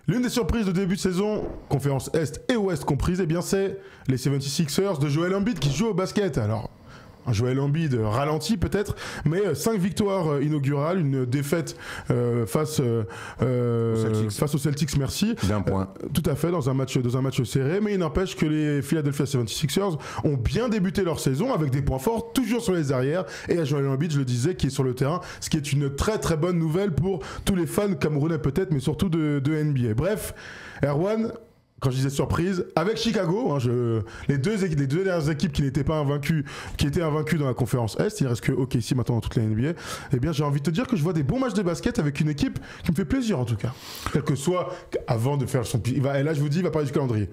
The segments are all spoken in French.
L'une des surprises de début de saison, conférence Est et Ouest comprises, eh bien c'est les 76ers de Joel Embiid qui jouent au basket. Alors, un Joel Embiid ralenti peut-être, mais 5 victoires inaugurales, une défaite face aux Celtics, merci. D'un point. Tout à fait, dans un match serré, mais il n'empêche que les Philadelphia 76ers ont bien débuté leur saison avec des points forts, toujours sur les arrières, et à Joel Embiid, je le disais, qui est sur le terrain, ce qui est une très très bonne nouvelle pour tous les fans camerounais peut-être, mais surtout de NBA. Bref, Erwan, quand je disais surprise, avec Chicago, les deux dernières équipes qui n'étaient pas invaincues, qui étaient invaincues dans la conférence Est, il reste que OKC maintenant dans toute la NBA, eh bien j'ai envie de te dire que je vois des bons matchs de basket avec une équipe qui me fait plaisir en tout cas. Quel que soit, avant de faire son... et là je vous dis, il va parler du calendrier.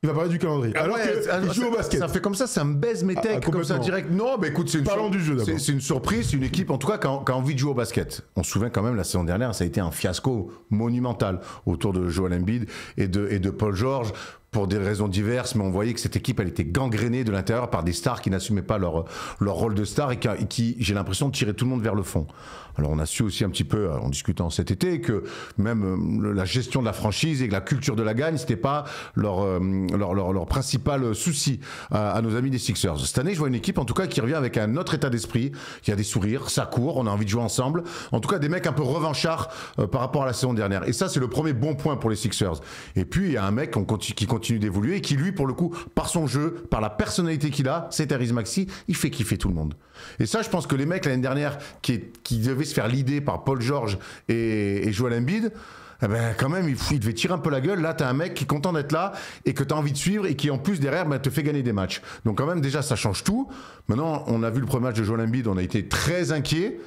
Il va parler du calendrier. Alors qu'il joue au basket. Ça fait comme ça me baise mes techs comme ça direct. Non, mais écoute, Parlons du jeu d'abord. C'est une surprise, c'est une équipe en tout cas qui a envie de jouer au basket. On se souvient quand même la saison dernière, ça a été un fiasco monumental autour de Joel Embiid et de Paul George. Pour des raisons diverses, mais on voyait que cette équipe, elle était gangrénée de l'intérieur par des stars qui n'assumaient pas leur rôle de star et qui, j'ai l'impression, tiraient tout le monde vers le fond. Alors on a su aussi un petit peu, en discutant cet été, que même la gestion de la franchise et la culture de la gagne, c'était pas leur principal souci à nos amis des Sixers. Cette année, je vois une équipe, en tout cas, qui revient avec un autre état d'esprit, qui a des sourires, ça court, on a envie de jouer ensemble. En tout cas, des mecs un peu revanchards par rapport à la saison dernière. Et ça, c'est le premier bon point pour les Sixers. Et puis, il y a un mec qui continue d'évoluer et qui, lui, pour le coup, par son jeu, par la personnalité qu'il a, c'est Tyrese Maxey, il fait kiffer tout le monde. Et ça, je pense que les mecs, l'année dernière, qui devaient se faire leader par Paul George et Joel Embiid, eh ben, quand même, il devait tirer un peu la gueule. Là, t'as un mec qui est content d'être là et que t'as envie de suivre et qui, en plus, derrière, te fait gagner des matchs. Donc, quand même, déjà, ça change tout. Maintenant, on a vu le premier match de Joel Embiid, on a été très inquiets.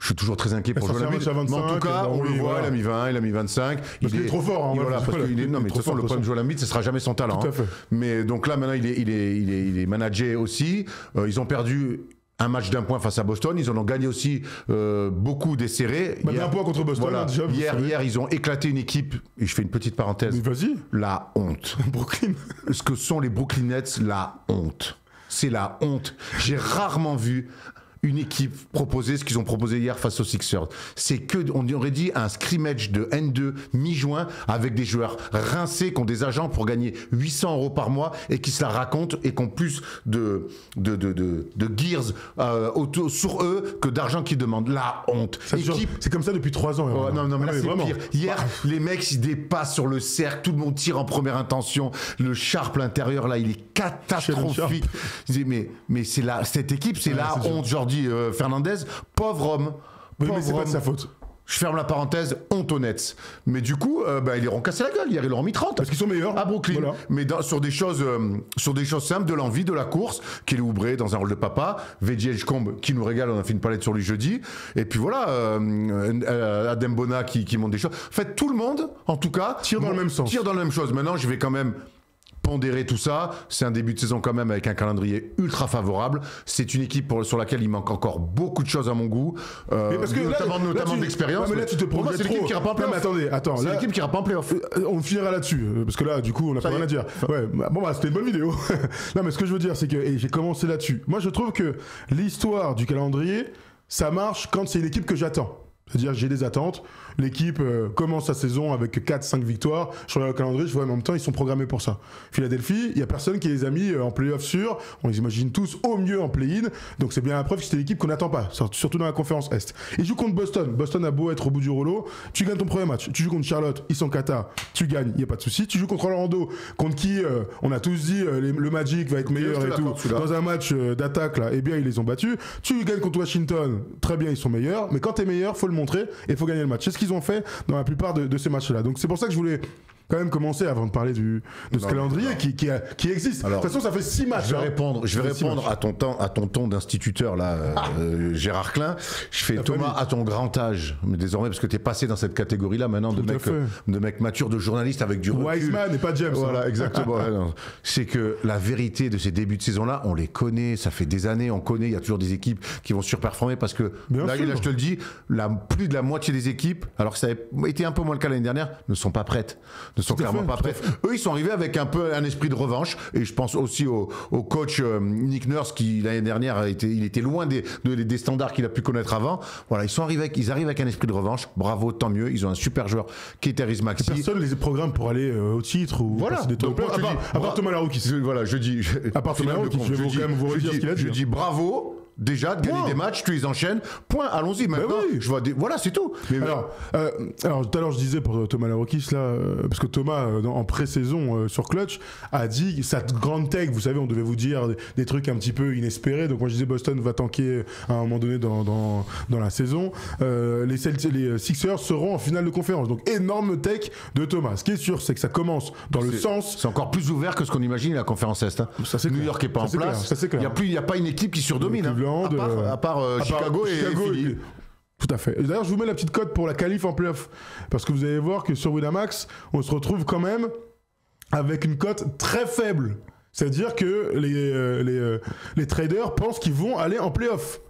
Je suis toujours très inquiet pour Joel Embiid. Mais en tout cas, on le voit, il a mis 20, il a mis 25. Parce qu'il est trop fort. Voilà, parce qu'il est, non, mais de toute façon, le problème de Joel Embiid, ce sera jamais son talent. Tout à fait. Mais donc là, maintenant, il est managé aussi. Ils ont perdu un match d'un point face à Boston. Ils en ont gagné aussi beaucoup des serrés. Un point contre Boston. Voilà. Déjà, hier, ils ont éclaté une équipe. Et je fais une petite parenthèse. Vas-y. La honte. Brooklyn. Ce que sont les Brooklyn Nets, la honte. C'est la honte. J'ai rarement vu une équipe proposer ce qu'ils ont proposé hier face aux Sixers. C'est que, on aurait dit, un scrimmage de N2 mi-juin avec des joueurs rincés qui ont des agents pour gagner 800 € par mois et qui se la racontent et qui ont plus de gears sur eux que d'argent qu'ils demandent. La honte. C'est comme ça depuis 3 ans. Oh, non, mais là, c'est pire. Hier, les mecs, ils dépassent sur le cercle, tout le monde tire en première intention. Le Sharp, l'intérieur, là, il est catastrophique. Mais c'est cette équipe, c'est la honte. Jordi Fernandez, pauvre homme. Oui, mais c'est pas de sa faute. Je ferme la parenthèse, honte aux Nets. Mais du coup, ils leur ont cassé la gueule. Hier, ils leur ont mis 30. Parce qu'ils sont meilleurs. À Brooklyn. Voilà. Mais sur des choses simples, de l'envie, de la course. Kelly Oubre dans un rôle de papa. Veggie Edgecombe qui nous régale. On a fait une palette sur lui jeudi. Et puis voilà, Adem Bona qui monte des choses. En fait, tout le monde, en tout cas, tire dans le même sens. Tire dans la même chose. Maintenant, je vais quand même pondérer tout ça. C'est un début de saison quand même avec un calendrier ultra favorable. C'est une équipe sur laquelle il manque encore beaucoup de choses à mon goût, notamment d'expérience. Mais là, tu te projettes c'est l'équipe qui ira pas en playoff. C'est l'équipe qui ira pas en playoff. On finira là-dessus parce que là, du coup, on n'a pas rien à dire. Ouais, c'était une bonne vidéo. Non, mais ce que je veux dire, c'est que j'ai commencé là-dessus. Moi, je trouve que l'histoire du calendrier, ça marche quand c'est une équipe que j'attends. C'est-à-dire j'ai des attentes, l'équipe commence sa saison avec 4-5 victoires, sur le calendrier, je vois en même temps ils sont programmés pour ça. Philadelphie, il n'y a personne qui les a mis en play-off sûr, on les imagine tous au mieux en play-in, donc c'est bien la preuve que c'est l'équipe qu'on n'attend pas, surtout dans la conférence Est. Ils jouent contre Boston, Boston a beau être au bout du rouleau, tu gagnes ton premier match, tu joues contre Charlotte, ils sont kata, tu gagnes, il n'y a pas de souci, tu joues contre Orlando, contre qui on a tous dit le Magic va être meilleur et tout, dans un match d'attaque là, eh bien ils les ont battus, tu gagnes contre Washington, très bien ils sont meilleurs, mais quand t'es meilleur, faut le montrer et il faut gagner le match. C'est ce qu'ils ont fait dans la plupart de ces matchs-là. Donc c'est pour ça que je voulais quand même commencer avant de parler de ce calendrier qui existe. Alors, de toute façon, ça fait 6 matchs. Je vais répondre à ton ton d'instituteur là, Gérard Klein. Je fais Thomas à ton grand âge, mais désormais parce que tu es passé dans cette catégorie-là maintenant de mec mature, de journaliste avec du recul. Wiseman et pas James. Voilà, exactement. C'est que la vérité de ces débuts de saison-là, on les connaît. Ça fait des années, on connaît. Il y a toujours des équipes qui vont surperformer parce que là, je te le dis, plus de la moitié des équipes, alors que ça a été un peu moins le cas l'année dernière, ne sont pas prêtes. ne sont clairement pas prêts. Eux, ils sont arrivés avec un peu un esprit de revanche. Et je pense aussi au coach Nick Nurse qui, l'année dernière, il était loin des standards qu'il a pu connaître avant. Voilà, ils arrivent avec un esprit de revanche. Bravo, tant mieux. Ils ont un super joueur qui est Tyrese Maxey. Personne les programmes pour aller au titre ou voilà. passer des top places. À part Thomas Larocque. Voilà, je dis. À part Thomas Larocque, je vais quand même vous redire ce qu'il a dit. Je dis bravo. Déjà, de gagner des matchs, tu les enchaînes. Point, allons-y. Maintenant, je vois voilà, c'est tout. Mais alors, tout à l'heure, je disais pour Thomas Larokis, là, parce que Thomas, en pré-saison sur Clutch, a dit sa grande take. Vous savez, on devait vous dire des trucs un petit peu inespérés. Donc, moi, je disais Boston va tanker à un moment donné dans la saison. Les Sixers seront en finale de conférence. Donc, énorme take de Thomas. Ce qui est sûr, c'est que ça commence dans le sens. C'est encore plus ouvert que ce qu'on imagine la conférence Est. Hein. New York n'est pas en place. Il n'y a pas une équipe qui surdomine. À part Chicago et Philly. Tout à fait. D'ailleurs, je vous mets la petite cote pour la qualif en playoff. Parce que vous allez voir que sur Winamax, on se retrouve quand même avec une cote très faible. C'est-à-dire que les traders pensent qu'ils vont aller en playoff.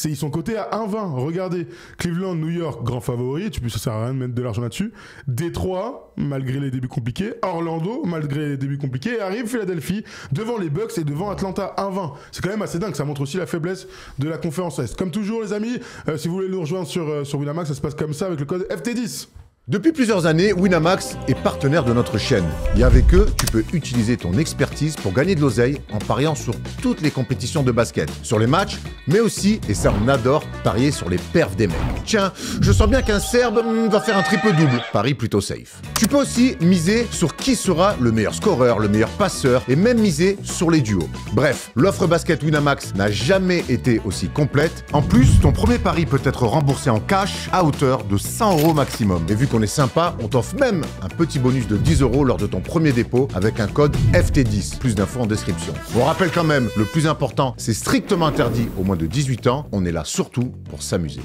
Ils sont cotés à 1,20. Regardez, Cleveland, New York, grand favori. Ça sert à rien de mettre de l'argent là-dessus. Détroit, malgré les débuts compliqués. Orlando, malgré les débuts compliqués. Et arrive Philadelphie, devant les Bucks et devant Atlanta, 1,20. C'est quand même assez dingue. Ça montre aussi la faiblesse de la conférence Est. Comme toujours, les amis, si vous voulez nous rejoindre sur Winamax, ça se passe comme ça avec le code FT10. Depuis plusieurs années, Winamax est partenaire de notre chaîne. Et avec eux, tu peux utiliser ton expertise pour gagner de l'oseille en pariant sur toutes les compétitions de basket. Sur les matchs, mais aussi, et ça on adore, parier sur les perfs des mecs. Tiens, je sens bien qu'un Serbe va faire un triple-double. Paris plutôt safe. Tu peux aussi miser sur qui sera le meilleur scoreur, le meilleur passeur, et même miser sur les duos. Bref, l'offre basket Winamax n'a jamais été aussi complète. En plus, ton premier pari peut être remboursé en cash à hauteur de 100 € maximum. Et vu qu'on est sympa, on t'offre même un petit bonus de 10 € lors de ton premier dépôt avec un code FT10. Plus d'infos en description. On rappelle quand même, le plus important, c'est strictement interdit aux moins de 18 ans. On est là surtout pour s'amuser.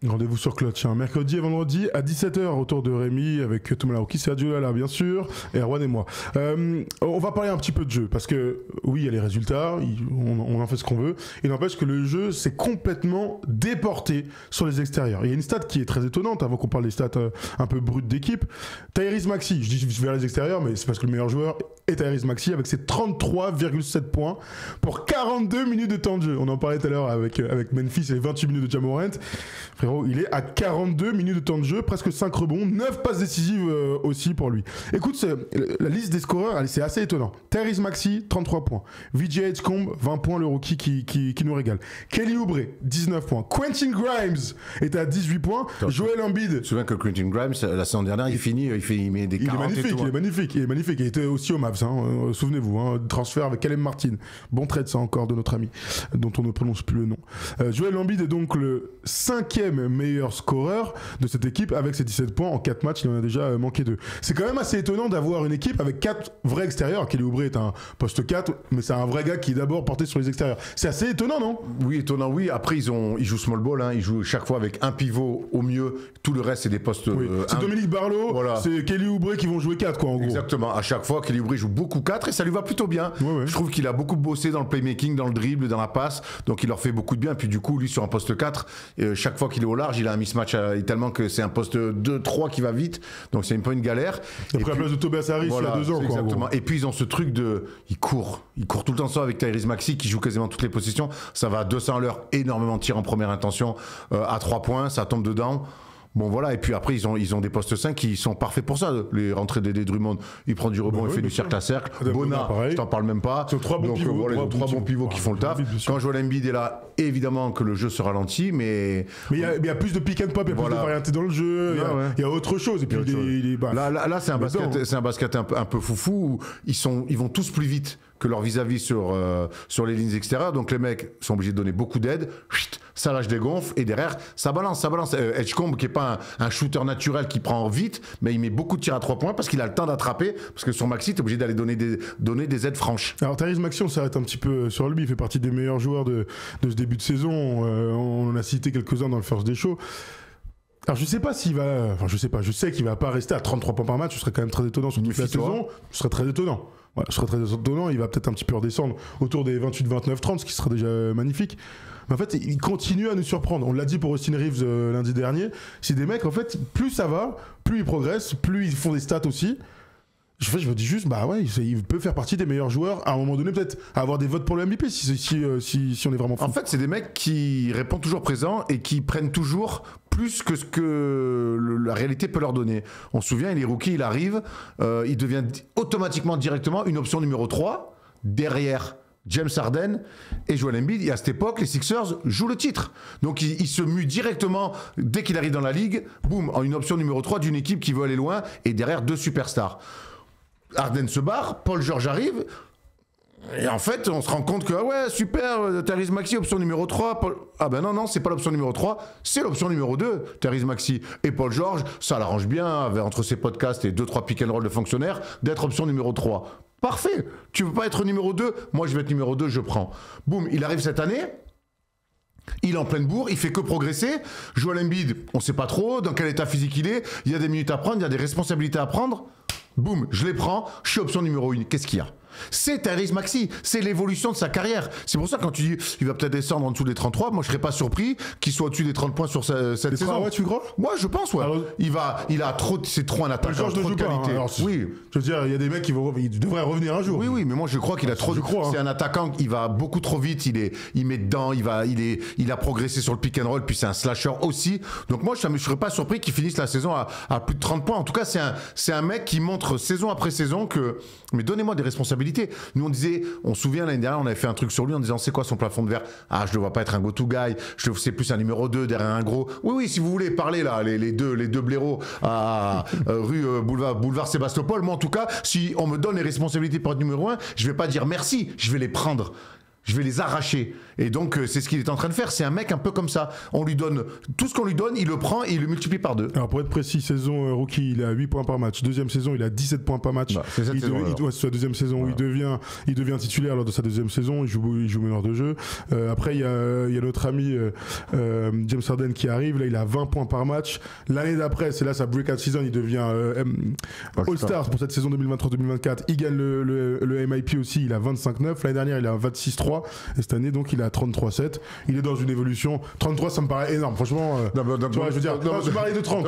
Rendez-vous sur Clutch, mercredi et vendredi à 17h autour de Rémi avec Thomas Larocque, c'est Adjola là bien sûr, et Erwan et moi. On va parler un petit peu de jeu parce que oui, il y a les résultats, on en fait ce qu'on veut. Il n'empêche que le jeu s'est complètement déporté sur les extérieurs. Il y a une stat qui est très étonnante avant qu'on parle des stats un peu brutes d'équipe. Tyrese Maxey, je dis vers les extérieurs, mais c'est parce que le meilleur joueur est Tyrese Maxey avec ses 33,7 points pour 42 minutes de temps de jeu. On en parlait tout à l'heure avec Memphis et les 28 minutes de Ja Morant. Frérot, il est à 42 minutes de temps de jeu, presque 5 rebonds, 9 passes décisives aussi pour lui. Écoute, la liste des scoreurs, c'est assez étonnant. Tyrese Maxey, 33 points. VJ Edgecombe, 20 points, le rookie qui nous régale. Kelly Oubre, 19 points. Quentin Grimes est à 18 points. Joel Embiid. Je me souviens que Quentin Grimes, la saison dernière, il met des 40 et tout. Il est magnifique. Il était aussi au Mavs, souvenez-vous. Transfert avec Caleb Martin. Bon trade, ça encore, de notre ami, dont on ne prononce plus le nom. Joel Embiid est donc le 5e meilleur scoreur de cette équipe avec ses 17 points en 4 matchs, il en a déjà manqué 2. C'est quand même assez étonnant d'avoir une équipe avec 4 vrais extérieurs. Kelly Oubre est un poste 4, mais c'est un vrai gars qui est d'abord porté sur les extérieurs. C'est assez étonnant, non? Oui, étonnant, oui. Après, ils jouent small ball, ils jouent chaque fois avec un pivot au mieux. Tout le reste, c'est des postes... Oui. C'est Dominique Barlow, voilà. C'est Kelly Oubre qui vont jouer 4, quoi, en gros. Exactement. À chaque fois, Kelly Oubre joue beaucoup 4 et ça lui va plutôt bien. Ouais. Je trouve qu'il a beaucoup bossé dans le playmaking, dans le dribble, dans la passe. Donc, il leur fait beaucoup de bien. Puis du coup, lui, sur un poste 4, chaque fois qu'il est au large, il a un mismatch tellement que c'est un poste 2-3 qui va vite, donc c'est un peu une galère. Il a pris la place de Tobias Harris il y a 2 ans. Exactement. Et puis ils ont ce truc de... Il court tout le temps ça avec Tyrese Maxey qui joue quasiment toutes les possessions. Ça va à 200 à l'heure, énormément de tirs en première intention, à 3 points, ça tombe dedans. Bon voilà, et puis après ils ont des postes 5 qui sont parfaits pour ça. Les rentrées d'D Drummond, il prend du rebond, il fait du cercle à cercle. Bona, je t'en parle même pas. C'est 3 bons pivots. Voilà, 3 bons pivots qui font le taf. Quand Joel Embiid est là, évidemment que le jeu se ralentit, mais il y a plus de pick and pop, il y a plus de variété dans le jeu, il y a autre chose. Et puis là c'est un basket un peu foufou où ils vont tous plus vite que leur vis-à-vis sur les lignes extérieures. Donc les mecs sont obligés de donner beaucoup d'aide. Ça lâche des gonfles et derrière ça balance. Edgecombe qui est pas un shooter naturel qui prend vite, mais il met beaucoup de tirs à 3 points parce qu'il a le temps d'attraper, parce que sur Maxey t'es obligé d'aller donner des aides franches. Alors Tyrese Maxey, on s'arrête un petit peu sur lui, il fait partie des meilleurs joueurs de ce début de saison. On en a cité quelques-uns dans le First Day Show. Alors je sais pas s'il va, je sais qu'il va pas rester à 33 points par match, ce serait quand même très étonnant sur toute la saison, ce serait très étonnant. Voilà, ce serait très étonnant, il va peut-être un petit peu redescendre autour des 28, 29, 30, ce qui serait déjà magnifique. Mais en fait, il continue à nous surprendre. On l'a dit pour Austin Reeves lundi dernier. C'est des mecs, en fait, plus ça va, plus ils progressent, plus ils font des stats aussi. Je me dis juste, bah ouais, il peut faire partie des meilleurs joueurs à un moment donné, peut-être avoir des votes pour le MVP si on est vraiment fou. En fait, c'est des mecs qui répondent toujours présent et qui prennent toujours plus que ce que la réalité peut leur donner. On se souvient, les rookies, il arrive, il devient automatiquement, directement une option numéro 3 derrière James Harden et Joel Embiid. Et à cette époque, les Sixers jouent le titre. Donc il se mue directement, dès qu'il arrive dans la ligue, boum, en une option numéro 3 d'une équipe qui veut aller loin et derrière 2 superstars. Harden se barre, Paul George arrive, et en fait, on se rend compte que, ah ouais, super, Tyrese Maxey, option numéro 3. Ah ben non, c'est pas l'option numéro 3, c'est l'option numéro 2, Tyrese Maxey. Et Paul George, ça l'arrange bien, entre ses podcasts et 2-3 pick and roll de fonctionnaires, d'être option numéro 3. Parfait, tu veux pas être numéro 2, moi je vais être numéro 2, je prends. Boum, il arrive cette année. Il est en pleine bourre, il fait que progresser. Joel Embiid, on sait pas trop dans quel état physique il est, il y a des minutes à prendre, il y a des responsabilités à prendre. Boum, je les prends, je suis option numéro 1. Qu'est-ce qu'il y a ? C'est Tyrese Maxey, c'est l'évolution de sa carrière. C'est pour ça que quand tu dis il va peut-être descendre en dessous des 33, moi je serais pas surpris qu'il soit au-dessus des 30 points sur cette saison. Ouais, tu crois ? Moi je pense, ouais. Alors, c'est trop un attaquant, trop de qualité. Oui. Je veux dire, il y a des mecs qui devraient revenir un jour. Oui, mais moi je crois qu'il a trop. C'est un attaquant, il va beaucoup trop vite, il met dedans, il a progressé sur le pick and roll, puis c'est un slasher aussi. Donc moi je ne serais pas surpris qu'il finisse la saison à plus de 30 points. En tout cas, c'est un mec qui montre saison après saison que. Mais donnez-moi des responsabilités. Nous, on se souvient l'année dernière, on avait fait un truc sur lui en disant c'est quoi son plafond de verre ? Ah, je ne le vois pas être un go-to guy, c'est plus un numéro 2 derrière un gros. Oui, si vous voulez parler là, les deux blaireaux à rue boulevard Sébastopol, moi en tout cas, si on me donne les responsabilités pour être numéro 1, je ne vais pas dire merci, je vais les prendre. Je vais les arracher. Et donc, c'est ce qu'il est en train de faire. C'est un mec un peu comme ça. On lui donne tout ce qu'on lui donne, il le prend et il le multiplie par 2. Alors, pour être précis, saison rookie, il a 8 points par match. Deuxième saison, il a 17 points par match. C'est cette saison. C'est sa deuxième saison où il devient titulaire lors de sa deuxième saison. Il joue meneur de jeu. Après, il y a notre ami James Harden qui arrive. Là, il a 20 points par match. L'année d'après, c'est là sa breakout season. Il devient All-Star pour cette saison 2023-2024. Il gagne le MIP aussi. Il a 25-9. L'année dernière, il a 26-3. Et cette année, donc, il a 33-7. Il est dans une évolution. 33, ça me paraît énorme. Franchement, tu vois, je veux dire, je parlais de 30.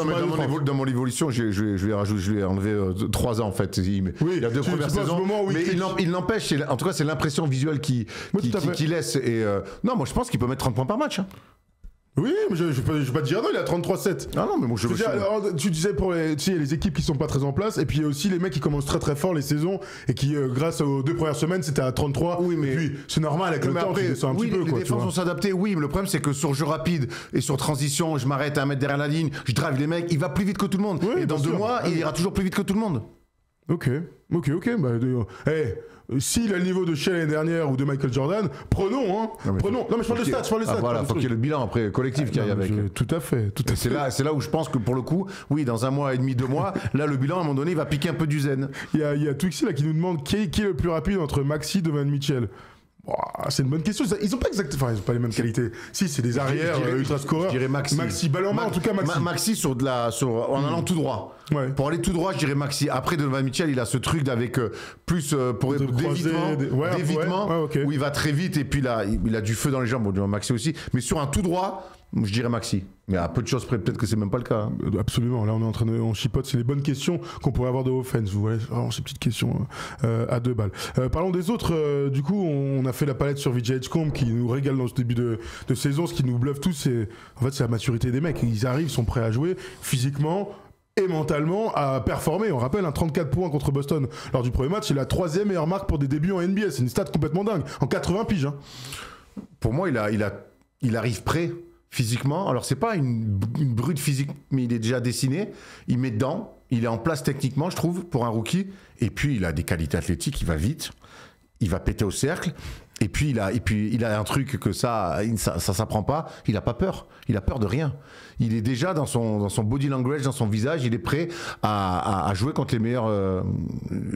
Dans mon évolution, je lui ai enlevé 3 ans, en fait. Il y a 2 premières saisons. Mais il n'empêche, en tout cas, c'est l'impression visuelle qu'il laisse. Et non, moi, je pense qu'il peut mettre 30 points par match. Hein. Oui, mais je vais pas te dire non, il a 33-7. Ah non, mais moi tu disais pour les équipes qui sont pas très en place, et puis il y a aussi les mecs qui commencent très très fort les saisons, et qui, grâce aux 2 premières semaines, c'était à 33. Oui, mais. Et puis c'est normal avec le temps, après, tu descends un petit peu. Les défenses vont s'adapter, oui, mais le problème c'est que sur jeu rapide et sur transition, je m'arrête à 1 mètre derrière la ligne, je drive les mecs, il va plus vite que tout le monde. Oui, et dans 2 mois, il ira toujours plus vite que tout le monde. Ok. Bah, s'il a le niveau de Shea l'année dernière ou de Michael Jordan, prenons, hein. Non, mais je parle de stats, voilà, faut qu'il y ait le bilan après collectif qui aille avec. Tout à fait. C'est là où je pense que pour le coup, oui, dans 1 mois et demi, 2 mois, là, le bilan, à un moment donné, il va piquer un peu du zen. Il y a Twixy là qui nous demande qui est le plus rapide entre Maxey et Donovan Mitchell. C'est une bonne question. Ils ont pas les mêmes qualités. Si, c'est des arrières ultra scoreurs. Je dirais Maxey balle en main, en tout cas Maxey. Maxey en allant tout droit. Ouais. Pour aller tout droit, je dirais Maxey. Après, Donovan Mitchell, il a ce truc avec plus pour d'évitement, où il va très vite et puis là, il a du feu dans les jambes. Bon, Maxey aussi. Mais sur un tout droit, je dirais Maxey. Mais à peu de choses près, peut-être que c'est même pas le cas. Hein. Absolument. Là, on chipote. C'est les bonnes questions qu'on pourrait avoir de offense. Vous voyez, ces petites questions à 2 balles. Parlons des autres. Du coup, on a fait la palette sur VJ Edgecombe qui nous régale dans ce début de saison. Ce qui nous bluffe tous, c'est la maturité des mecs. Ils arrivent, sont prêts à jouer physiquement et mentalement à performer. On rappelle 34 points contre Boston lors du premier match. C'est la 3e meilleure marque pour des débuts en NBA. C'est une stat complètement dingue. En 80 piges. Hein. Pour moi, il arrive prêt. Physiquement, alors c'est pas une brute physique, mais il est déjà dessiné, il met dedans, il est en place techniquement, je trouve, pour un rookie, et puis il a des qualités athlétiques, il va vite, il va péter au cercle, Et puis il a un truc que ça s'apprend pas. Il a pas peur. Il a peur de rien. Il est déjà dans son body language, dans son visage. Il est prêt à jouer contre les meilleurs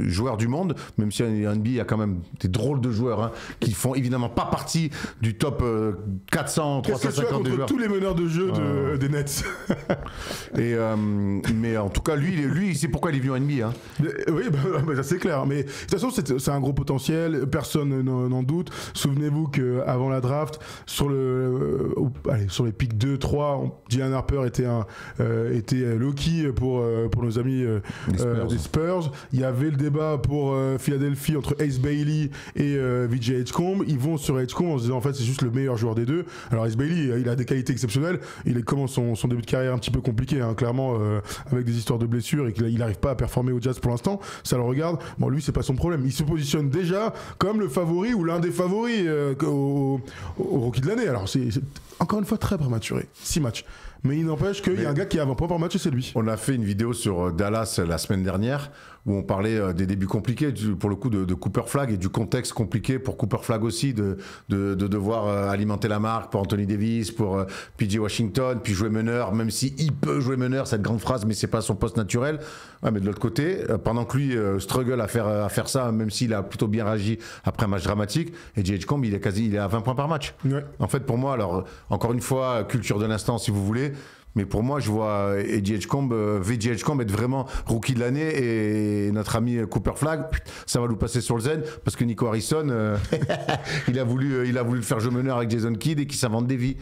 joueurs du monde. Même si en NBA il y a quand même des drôles de joueurs hein, qui font évidemment pas partie du top 400, 350 des joueurs. Tous les meneurs de jeu des Nets. Mais en tout cas lui il sait pourquoi il est venu en NBA. Hein. Oui, ça c'est clair. Mais de toute façon c'est un gros potentiel. Personne n'en doute. Souvenez-vous qu'avant la draft, sur les pics 2-3, Dylan Harper était low-key pour nos amis des Spurs. Il y avait le débat pour Philadelphie entre Ace Bailey et VJ Edgecombe. Ils vont sur Edgecombe en se disant en fait c'est juste le meilleur joueur des deux. Alors Ace Bailey, il a des qualités exceptionnelles. Il commence son début de carrière un petit peu compliqué, hein, clairement, avec des histoires de blessures et qu'il n'arrive pas à performer au Jazz pour l'instant. Ça le regarde. Bon, lui, c'est pas son problème. Il se positionne déjà comme le favori ou l'un des favoris au rookie de l'année. Alors c'est encore une fois très prématuré. 6 matchs. Mais il n'empêche qu'il y a un gars qui a un point par match et c'est lui. On a fait une vidéo sur Dallas la semaine dernière où on parlait des débuts compliqués pour le coup de Cooper Flagg et du contexte compliqué pour Cooper Flagg aussi de devoir alimenter la marque pour Anthony Davis, pour PJ Washington, puis jouer meneur, même si il peut jouer meneur, cette grande phrase, mais c'est pas son poste naturel. Ouais, mais de l'autre côté, pendant que lui struggle à faire ça, même s'il a plutôt bien réagi après un match dramatique, et J.H. Combe il est à 20 points par match. Ouais. En fait, pour moi, alors encore une fois, culture de l'instant si vous voulez. Mais pour moi, je vois VJ Edgecombe être vraiment rookie de l'année et notre ami Cooper Flagg, ça va nous passer sur le zen parce que Nico Harrison, il a voulu le faire jouer meneur avec Jason Kidd et qu'il s'invente des vies.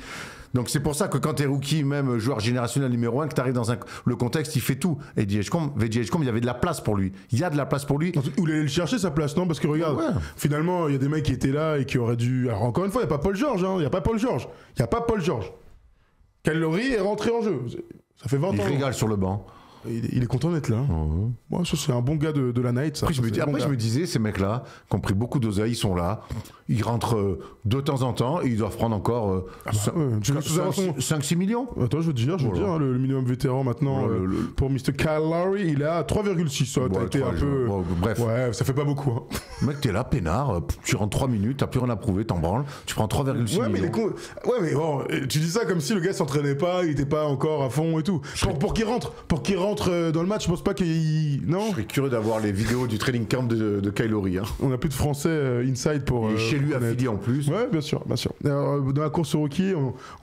Donc c'est pour ça que quand t'es rookie, même joueur générationnel numéro 1, que t'arrives dans le contexte, il fait tout. Et VJ Edgecombe, il y avait de la place pour lui. Il y a de la place pour lui. Où il allait le chercher sa place, non? Parce que regarde, finalement, il y a des mecs qui étaient là et qui auraient dû... Alors encore une fois, il n'y a pas Paul George, hein. Il n'y a pas Paul George. Kyle Lowry est rentré en jeu. Ça fait 20 ans. Il régale sur le banc. Il est content d'être là. Moi, ça, c'est un bon gars de la night. Ça. Après, je me disais, ces mecs-là, qui ont pris beaucoup d'oseille, ils sont là. Ils rentrent de temps en temps et ils doivent prendre encore 5-6 millions. Attends, je veux te dire, hein, le minimum vétéran maintenant pour Mr. Kyle Lowry, il est à 3,6. Ça a été un peu. Bref. Ouais, ça fait pas beaucoup. Hein. Mec, t'es là, peinard, tu rentres 3 minutes, t'as plus rien à prouver, t'en branles, tu prends 3,6 millions. Ouais, mais bon, tu dis ça comme si le gars s'entraînait pas, il était pas encore à fond et tout. Pour qu'il rentre dans le match, je pense pas qu'il. Non. Je serais curieux d'avoir les vidéos du training camp de Kyle Lowry. Hein. On a plus de français inside pour. Et chez lui à Philly en plus. Ouais, bien sûr. Alors, dans la course au rookie,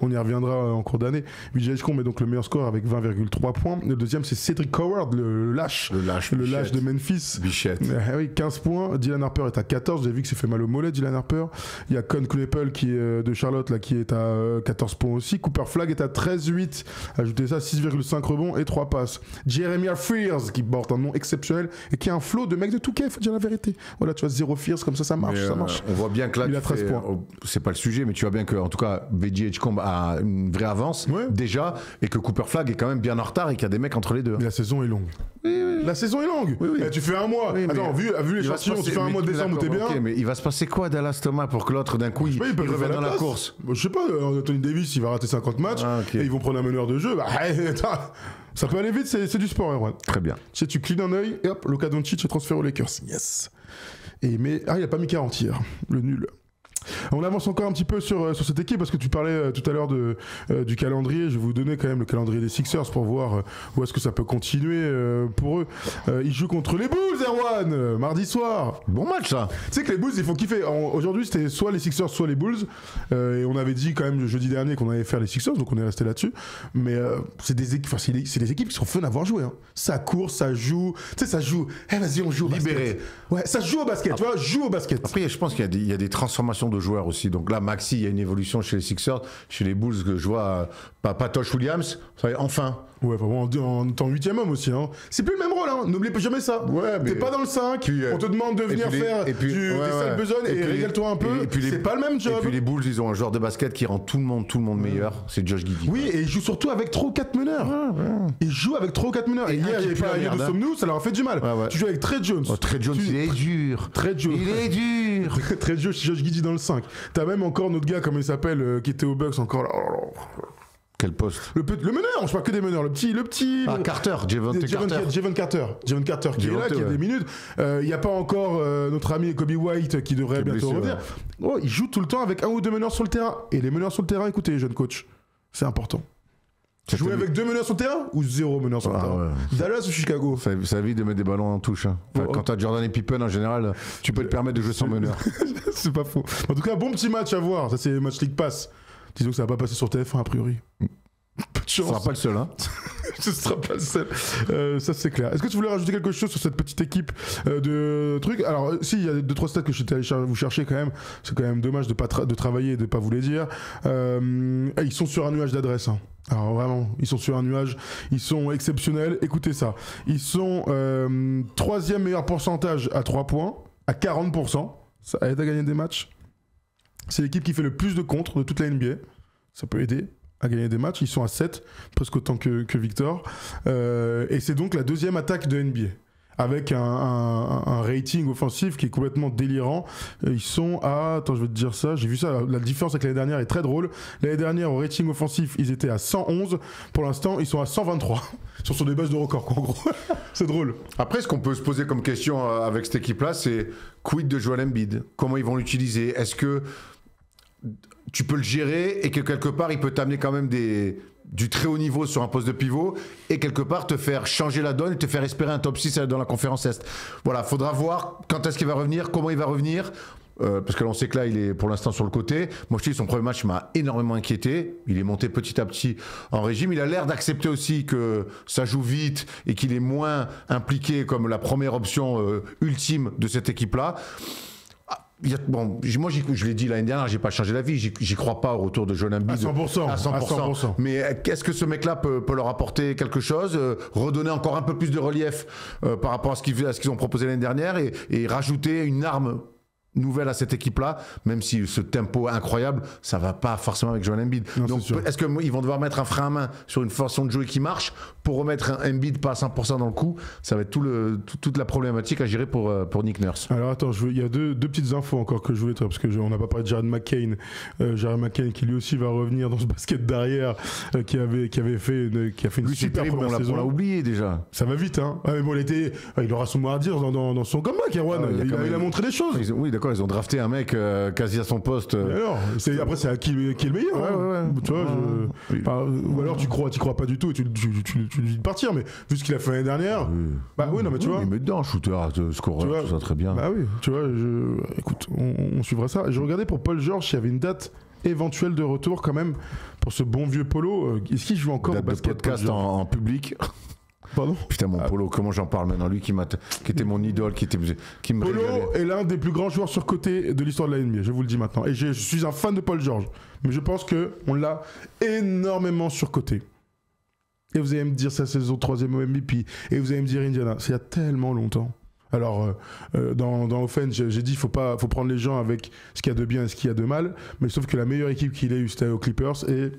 on y reviendra en cours d'année. VJ Edgecombe est donc le meilleur score avec 20,3 points. Le deuxième, c'est Cedric Howard, le lâche de Memphis. Bichette. Oui, 15 points. Dylan Harper est à 14. Vous avez vu que c'est fait mal au mollet, Dylan Harper. Il y a Con Knueppel qui est de Charlotte là, qui est à 14 points aussi. Cooper Flagg est à 13,8. Ajoutez ça, 6,5 rebonds et 3 passes. Jeremiah Fears qui porte un nom exceptionnel et qui est un flow de mec de 2K, faut dire la vérité. Voilà, tu vois, 0 Fears, comme ça marche. On voit bien que là, il a 13 points. C'est pas le sujet, mais tu vois bien que, en tout cas, VJ Edgecombe a une vraie avance déjà et que Cooper Flagg est quand même bien en retard et qu'il y a des mecs entre les deux. Mais la saison est longue. Oui. La saison est longue. Oui. Tu fais un mois. Oui, attends, vu l'échantillon, tu fais un mois de décembre où t'es bien. Ok, mais il va se passer quoi Dallas Thomas pour que l'autre d'un coup il revienne dans la course? Je sais pas, Anthony Davis il va rater 50 matchs et ils vont prendre un meneur de jeu. Ça peut aller vite, c'est du sport, Erwan. Très bien. Tu sais, tu clignes un œil et hop, Luka Doncic est transféré aux Lakers. Yes. Mais il a pas mis 40 hier, le nul. On avance encore un petit peu sur cette équipe parce que tu parlais tout à l'heure du calendrier. Je vais vous donner quand même le calendrier des Sixers pour voir où est-ce que ça peut continuer pour eux. Ils jouent contre les Bulls, Erwan, mardi soir. Bon match ça. Tu sais que les Bulls ils font kiffer. Aujourd'hui c'était soit les Sixers soit les Bulls et on avait dit quand même le jeudi dernier qu'on allait faire les Sixers, donc on est resté là-dessus. Mais c'est des équipes qui sont fun à voir jouer. Hein. Ça court, ça joue. Tu sais ça joue. Vas-y on joue au libéré. Basket. Ouais, ça joue au basket. Tu vois, joue au basket. Après je pense qu'il y a des transformations de joueurs aussi. Donc là, Maxi, il y a une évolution chez les Sixers, chez les Bulls, que je vois Patosh Williams, enfin. Ouais, vraiment en étant 8e homme aussi. Hein. C'est plus le même rôle, hein. N'oublie jamais ça. Ouais, t'es pas dans le 5, on te demande de venir faire des sales besognes et régale-toi un peu. C'est pas le même job. Et puis les Bulls, ils ont un joueur de basket qui rend tout le monde meilleur. C'est Josh Giddey. Oui, et il joue surtout avec 3 ou 4 meneurs. Il joue avec 3 ou 4 meneurs. Et hier, il n'y avait pas Ayo de Somnou, ça leur a fait du mal. Tu joues avec Trey Jones. Trey Jones, il est dur. Il est dur. Trey Jones, Josh Giddey dans le 5. T'as même encore notre gars, comment il s'appelle, qui était au Bucks encore là. Quel poste? Le meneur, je parle que des meneurs. Le petit. Carter, Javon Carter Qui est là, qui a des minutes. Il n'y a pas encore notre ami Kobe White qui devrait bientôt revenir. Oh, il joue tout le temps avec un ou deux meneurs sur le terrain. Et les meneurs sur le terrain, écoutez, jeune coach, c'est important. Jouer avec 2 meneurs sur le terrain ou 0 meneurs sur le terrain? Dallas ou Chicago? Ça évite de mettre des ballons en touche. Hein. Enfin, quand t'as Jordan et Pippen, en général, tu peux te permettre de jouer sans meneur. C'est pas faux. En tout cas, bon petit match à voir. Ça, c'est match League Pass. Disons que ça va pas passer sur TF1 a priori. Peu de chance. Ce sera pas le seul. Hein. Ce sera pas le seul. Ça, c'est clair. Est-ce que tu voulais rajouter quelque chose sur cette petite équipe de trucs? Alors, si, il y a 2-3 stats que j'étais allé vous chercher quand même. C'est quand même dommage de pas de travailler et de pas vous les dire. Ils sont sur un nuage d'adresse. Hein. Alors vraiment, ils sont sur un nuage, ils sont exceptionnels. Écoutez ça, ils sont 3e meilleur pourcentage à 3 points, à 40%. Ça aide à gagner des matchs. C'est l'équipe qui fait le plus de contres de toute la NBA. Ça peut aider à gagner des matchs. Ils sont à 7, presque autant que Victor. Et c'est donc la 2e attaque de NBA. Avec un rating offensif qui est complètement délirant. Ils sont à... Attends, je vais te dire ça. J'ai vu ça. La différence avec l'année dernière est très drôle. L'année dernière, au rating offensif, ils étaient à 111. Pour l'instant, ils sont à 123. Ils sont sur des bases de record, quoi, en gros. C'est drôle. Après, ce qu'on peut se poser comme question avec cette équipe-là, c'est quid de Joel Embiid? Comment ils vont l'utiliser? Est-ce que tu peux le gérer et que quelque part, il peut t'amener quand même du très haut niveau sur un poste de pivot et quelque part te faire changer la donne et te faire espérer un top 6 dans la conférence Est. Voilà, faudra voir quand est-ce qu'il va revenir, comment il va revenir. Parce que là, on sait que là, il est pour l'instant sur le côté. Moi, je te dis, son premier match m'a énormément inquiété. Il est monté petit à petit en régime. Il a l'air d'accepter aussi que ça joue vite et qu'il est moins impliqué comme la première option ultime de cette équipe-là. Bon, moi, je l'ai dit l'année dernière, j'ai pas changé d'avis. J'y crois pas au retour de Joel Embiid. À 100%. Mais est-ce que ce mec-là peut leur apporter quelque chose, redonner encore un peu plus de relief par rapport à ce qu'ils ont proposé l'année dernière et rajouter une arme nouvelle à cette équipe-là, même si ce tempo incroyable, ça va pas forcément avec Joel Embiid. Non, donc, est-ce qu'ils vont devoir mettre un frein à main sur une façon de jouer qui marche pour remettre un Embiid pas à 100% dans le coup? Ça va être toute la problématique à gérer pour Nick Nurse. Alors attends, il y a deux petites infos encore que je voulais te parce qu'on n'a pas parlé de Jared McCain. Jared McCain qui lui aussi va revenir dans ce basket derrière, qui a fait une lui, super première saison. On l'a oublié déjà. Ça va vite, hein. Mais bon, il aura son mot à dire dans son comeback, Erwan. Il a montré des choses. Oui, d'accord, ils ont drafté un mec quasi à son poste. Alors, après, c'est à qui est le meilleur. Ouais. Tu vois, ou alors tu crois pas du tout et tu lui dis de partir, mais vu ce qu'il a fait l'année dernière, non, mais tu vois. Il met dedans, shooter, scoreur, tout ça très bien. Bah oui, tu vois, écoute, on suivra ça. Je regardais pour Paul George s'il y avait une date éventuelle de retour quand même pour ce bon vieux Polo. Est-ce qu'il joue encore au basket? Podcast en public. Pardon? Putain, mon Polo, comment j'en parle maintenant? Lui qui était mon idole, qui me Polo régalait. est l'un des plus grands joueurs surcotés de l'histoire de la NBA, je vous le dis maintenant. Et je suis un fan de Paul George. Mais je pense qu'on l'a énormément surcoté. Et vous allez me dire, ça c'est son 3e MVP. Et vous allez me dire Indiana. C'est il y a tellement longtemps. Alors, dans Offense, j'ai dit, faut prendre les gens avec ce qu'il y a de bien et ce qu'il y a de mal. Mais sauf que la meilleure équipe qu'il ait eue, c'était aux Clippers. Et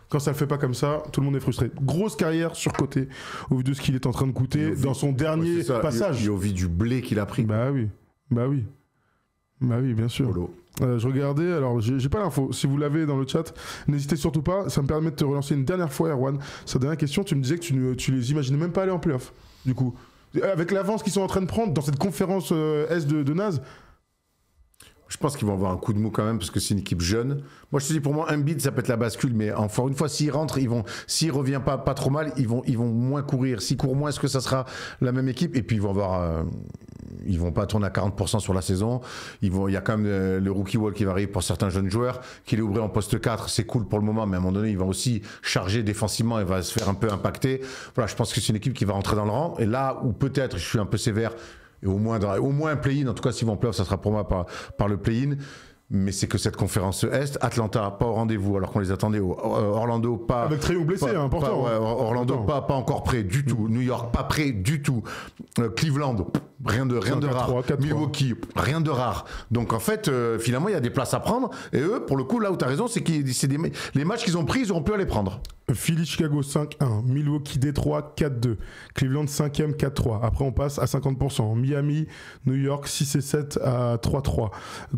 quand ça le fait pas comme ça, tout le monde est frustré. Grosse carrière surcotée au vu de ce qu'il est en train de coûter dans son dernier passage. Et au vu du blé qu'il a pris. Bah oui, bien sûr. Polo. Je regardais, alors j'ai pas l'info. Si vous l'avez dans le chat, n'hésitez surtout pas. Ça me permet de te relancer une dernière fois, Erwan. Sa dernière question, tu me disais que tu les imaginais même pas aller en playoff. Du coup, avec l'avance qu'ils sont en train de prendre dans cette conférence Est de Naz. Je pense qu'ils vont avoir un coup de mou quand même parce que c'est une équipe jeune. Moi, je te dis, pour moi, Embiid, ça peut être la bascule, mais encore une fois, s'il rentre, s'il revient pas trop mal, ils vont moins courir. S'ils courent moins, est-ce que ça sera la même équipe? Et puis, ils vont pas tourner à 40% sur la saison. Il y a quand même le rookie wall qui va arriver pour certains jeunes joueurs. Qu'il est ouvert en poste 4, c'est cool pour le moment, mais à un moment donné, ils vont aussi charger défensivement et va se faire un peu impacter. Voilà, je pense que c'est une équipe qui va rentrer dans le rang. Et là où peut-être, je suis un peu sévère, et au moins un play-in, en tout cas s'ils vont en play-off, ça sera pour moi par le play-in, mais c'est que cette conférence Est, Atlanta pas au rendez-vous alors qu'on les attendait, Orlando pas... Avec Trae Young blessé, important. Orlando pas encore prêt du tout, New York pas prêt du tout, Cleveland Rien de rare. 4-3. Milwaukee, rien de rare. Donc en fait, finalement, il y a des places à prendre. Et eux, pour le coup, là où tu as raison, c'est que les matchs qu'ils ont pris, ils auront pu à les prendre. Philly, Chicago 5-1. Milwaukee, Détroit 4-2. Cleveland 5e 4-3. Après, on passe à 50%. Miami, New York 6-7 à 3-3.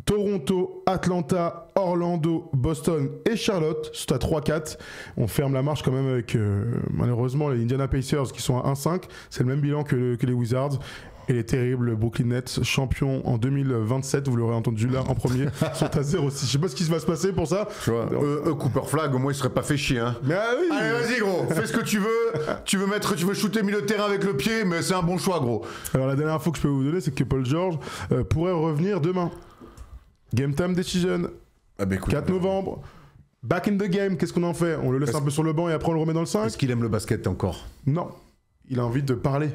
Toronto, Atlanta, Orlando, Boston et Charlotte, c'est à 3-4. On ferme la marche quand même avec, malheureusement, les Indiana Pacers qui sont à 1-5. C'est le même bilan que les Wizards. Et les terribles Brooklyn Nets, champions en 2027, vous l'aurez entendu là en premier, sont à 0-6. Je sais pas ce qui va se passer pour ça. Tu vois, Cooper Flag, au moins il serait pas fait chier. Hein. Mais oui. Allez, vas-y gros, fais ce que tu veux. Tu veux shooter milieu de terrain avec le pied, mais c'est un bon choix gros. Alors la dernière info que je peux vous donner, c'est que Paul George pourrait revenir demain. Game time decision. Ah bah, écoute, 4 novembre. Back in the game, qu'est-ce qu'on en fait? On le laisse un peu sur le banc et après on le remet dans le 5? Est-ce qu'il aime le basket encore? Non. Il a envie de parler.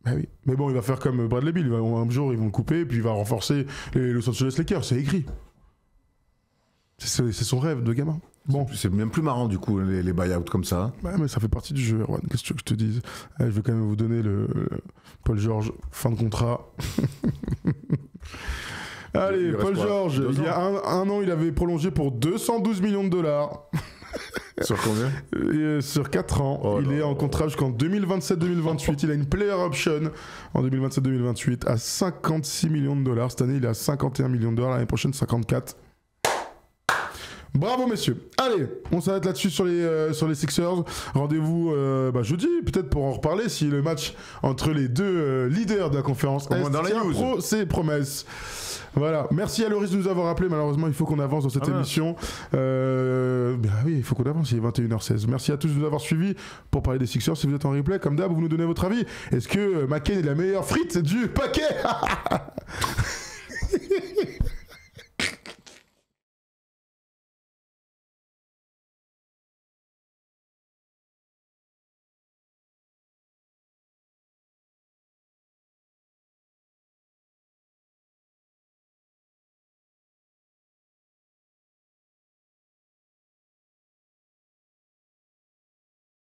Bah oui. Mais bon, il va faire comme Bradley Beal. Un jour, ils vont le couper et puis il va renforcer les Los Angeles Lakers. C'est écrit. C'est son rêve de gamin. Bon. C'est même plus marrant du coup, les buyouts comme ça. Ouais, mais ça fait partie du jeu, Erwan. Qu'est-ce que tu veux que je te dise? Allez, je vais quand même vous donner le Paul George, fin de contrat. Allez, Paul George, il y a un an, il avait prolongé pour 212 millions de dollars. Sur combien? Sur 4 ans. Oh il est en contrat jusqu'en 2027-2028. Il a une player option en 2027-2028 à 56 millions de dollars. Cette année, il est à 51 millions de dollars. L'année prochaine, 54. Bravo, messieurs. Allez, on s'arrête là-dessus sur les Sixers. Rendez-vous jeudi, peut-être pour en reparler, si le match entre les deux leaders de la conférence Est dans les news. C'est promesse. Voilà, merci à Loris de nous avoir appelé. Malheureusement, il faut qu'on avance dans cette émission. Oui, il faut qu'on avance, il est 21h16. Merci à tous de nous avoir suivis pour parler des Sixers. Si vous êtes en replay, comme d'hab, vous nous donnez votre avis. Est-ce que McCain est la meilleure frite du paquet?